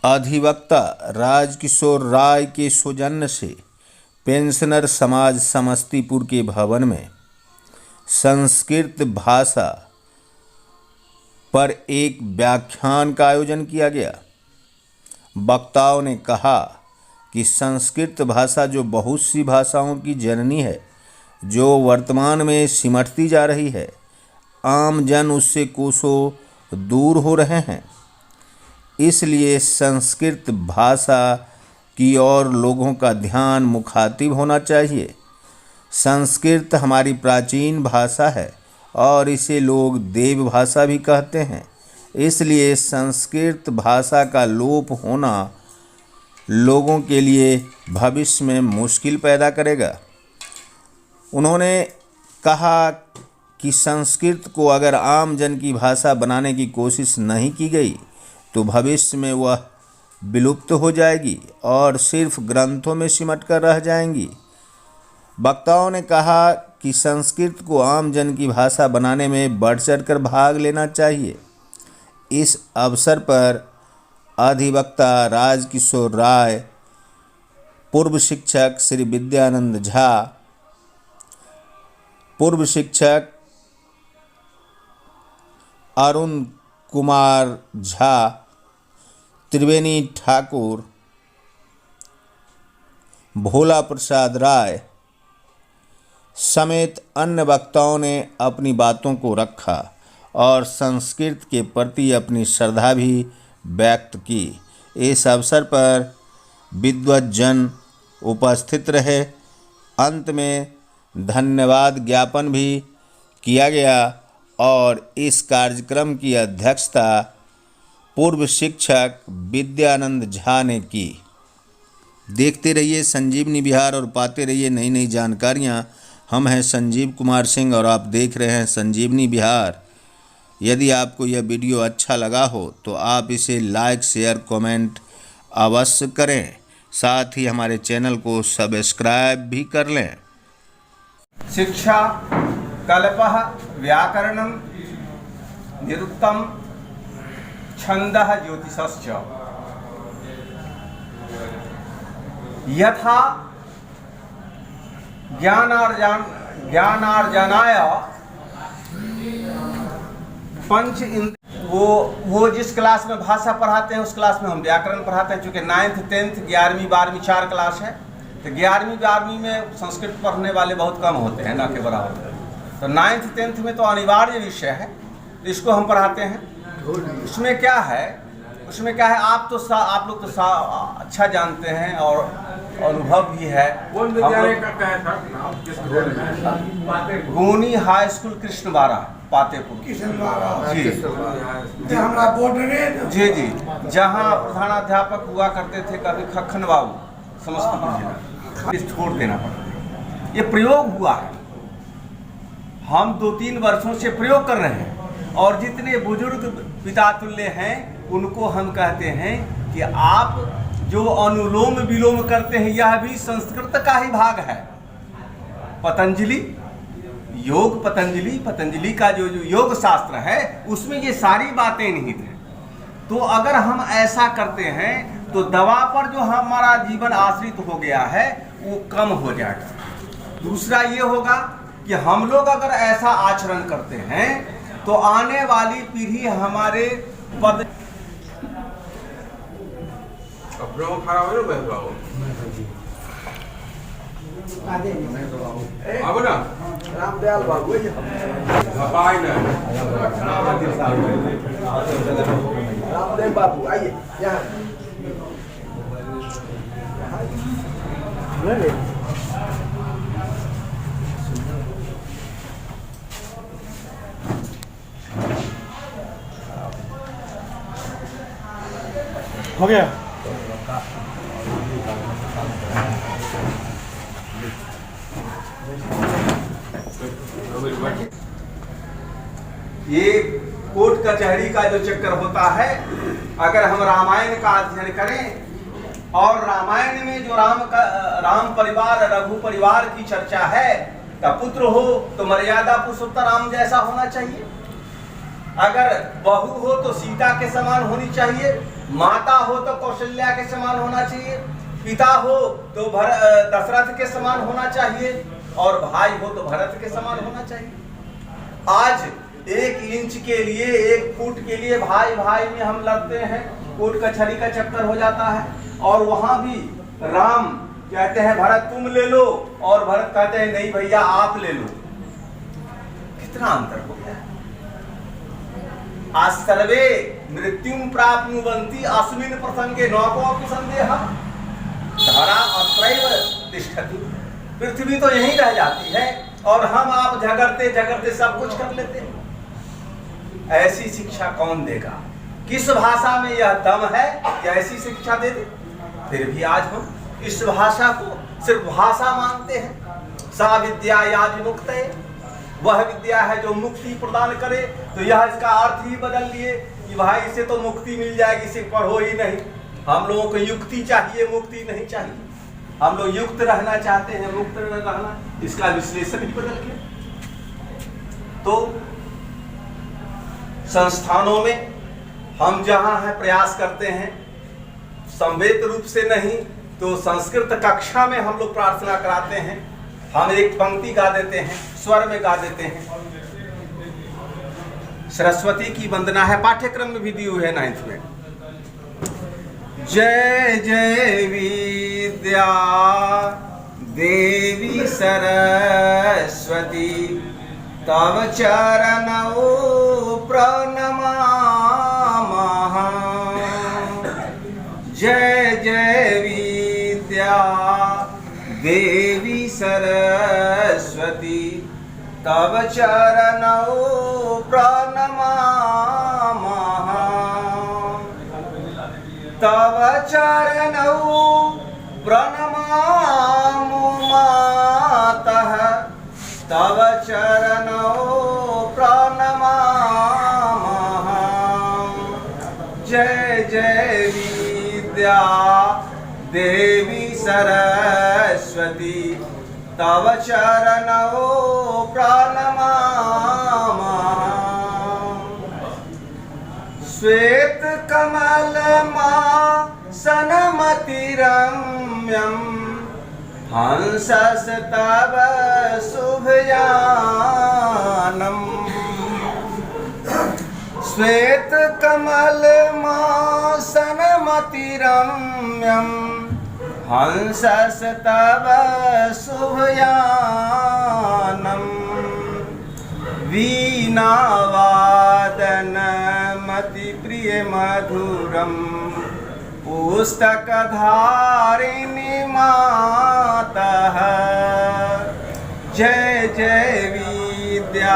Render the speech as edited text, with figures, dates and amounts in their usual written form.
अधिवक्ता राजकिशोर राय के सौजन्य से पेंशनर समाज समस्तीपुर के भवन में संस्कृत भाषा पर एक व्याख्यान का आयोजन किया गया। वक्ताओं ने कहा कि संस्कृत भाषा जो बहुत सी भाषाओं की जननी है, जो वर्तमान में सिमटती जा रही है, आम जन उससे कोसों दूर हो रहे हैं। इसलिए संस्कृत भाषा की ओर लोगों का ध्यान मुखातिब होना चाहिए। संस्कृत हमारी प्राचीन भाषा है और इसे लोग देव भाषा भी कहते हैं। इसलिए संस्कृत भाषा का लोप होना लोगों के लिए भविष्य में मुश्किल पैदा करेगा। उन्होंने कहा कि संस्कृत को अगर आम जन की भाषा बनाने की कोशिश नहीं की गई तो भविष्य में वह विलुप्त हो जाएगी और सिर्फ ग्रंथों में सिमट कर रह जाएंगी। वक्ताओं ने कहा कि संस्कृत को आम जन की भाषा बनाने में बढ़ चढ़कर भाग लेना चाहिए। इस अवसर पर अधिवक्ता राजकिशोर राय, पूर्व शिक्षक श्री विद्यानंद झा, पूर्व शिक्षक अरुण कुमार झा, त्रिवेणी ठाकुर, भोला प्रसाद राय समेत अन्य वक्ताओं ने अपनी बातों को रखा और संस्कृत के प्रति अपनी श्रद्धा भी व्यक्त की। इस अवसर पर विद्वज्जन उपस्थित रहे। अंत में धन्यवाद ज्ञापन भी किया गया और इस कार्यक्रम की अध्यक्षता पूर्व शिक्षक विद्यानंद झा ने की। देखते रहिए संजीवनी बिहार और पाते रहिए नई नई जानकारियां। हम हैं संजीव कुमार सिंह और आप देख रहे हैं संजीवनी बिहार। यदि आपको यह वीडियो अच्छा लगा हो तो आप इसे लाइक, शेयर, कमेंट अवश्य करें। साथ ही हमारे चैनल को सब्सक्राइब भी कर लें। शिक्षा कल्पः व्याकरणं निरुक्तं छन्दः ज्योतिषश्च यथा ज्ञानार्जनाय पंच वो जिस क्लास में भाषा पढ़ाते हैं उस क्लास में हम व्याकरण पढ़ाते हैं। चूँकि 9th 10th 11वीं 12वीं 4 क्लास है, तो 11वीं 12वीं में संस्कृत पढ़ने वाले बहुत कम होते हैं, ना के बराबर। तो 9th 10th में तो अनिवार्य विषय है, तो इसको हम पढ़ाते हैं। उसमें क्या है आप लोग तो अच्छा जानते हैं और अनुभव भी है। गोनी हाई स्कूल कृष्णवाड़ा पातेपुर जी जी, जहाँ प्रधानाध्यापक हुआ करते थे कभी खखन बाबू, समस्तीपुर जिला। छोड़ देना पड़ता है। ये प्रयोग हुआ है, हम 2-3 वर्षों से प्रयोग कर रहे हैं और जितने बुजुर्ग पितातुल्य हैं उनको हम कहते हैं कि आप जो अनुलोम विलोम करते हैं यह भी संस्कृत का ही भाग है। पतंजलि का जो योग शास्त्र है उसमें ये सारी बातें निहित हैं। तो अगर हम ऐसा करते हैं तो दवा पर जो हमारा जीवन आश्रित हो गया है वो कम हो जाएगा। दूसरा ये होगा कि हम लोग अगर ऐसा आचरण करते हैं तो आने वाली पीढ़ी हमारे पद रामदयाल बाबू रामदेव बाबू आइए यहाँ। हो गया। ये कोर्ट कचहरी का जो चक्कर होता है, अगर हम रामायण का अध्ययन करें और रामायण में जो राम परिवार रघु परिवार की चर्चा है, का पुत्र हो तो मर्यादा पुरुषोत्तम राम जैसा होना चाहिए, अगर बहू हो तो सीता के समान होनी चाहिए, माता हो तो कौशल्या के समान होना चाहिए, पिता हो तो दशरथ के समान होना चाहिए, और भाई हो तो भरत के समान होना चाहिए। आज 1 इंच के लिए, 1 फुट के लिए भाई भाई में हम लड़ते हैं, कोट कचहरी का चक्कर हो जाता है। और वहां भी राम कहते हैं भरत तुम ले लो, और भरत कहते हैं नहीं भैया आप ले लो। कितना अंतर हो गया। आज सर्वे मृत्युम प्राप्नुवन्ति अस्मिन् प्रसंगे न कोऽपि संदेहः, धरा अत्रैव तिष्ठति। पृथ्वी तो यहीं रह जाती है और हम आप झगड़ते झगड़ते सब कुछ कर लेते हैं। ऐसी शिक्षा कौन देगा? किस भाषा में यह दम है कि ऐसी शिक्षा दे दे? फिर भी आज हम इस भाषा को सिर्फ भाषा मानते हैं। सा विद्या या विमुक्तये, वह विद्या है जो मुक्ति प्रदान करे। तो यह इसका अर्थ ही बदल लिए कि भाई इसे तो मुक्ति मिल जाएगी, इसे पढ़ो ही नहीं। हम लोगों को युक्ति चाहिए, मुक्ति नहीं चाहिए। हम लोग युक्त रहना चाहते हैं, मुक्त रहना। इसका विश्लेषण ही बदल गया। तो संस्थानों में हम जहां है प्रयास करते हैं, संवेद रूप से नहीं तो संस्कृत कक्षा में हम लोग प्रार्थना कराते हैं। हम एक पंक्ति गा देते हैं, स्वर में गा देते हैं। सरस्वती की वंदना है, पाठ्यक्रम में भी दी हुई है 9th में। जय जय विद्या देवी सरस्वती, तव चरणौ प्रणमामः। जय जय विद्या देवी सरस्वती, तव चरणौ प्रणमामः। तव चरणौ प्रणमामो मातः, तव चरणौ प्रणमामः। जय जय विद्या देवी सरस्वती, तव चरणौ प्रणमामः। श्वेत कमलमासनमतिरम्यं, हंसस्तव शुभयानम्। श्वेत कमलमासनमतिरम्यं, हंसस्तव शुभयानम्। वीणावादनमति प्रिय मधुरं, पुस्तकधारिणी मातः। जय जय विद्या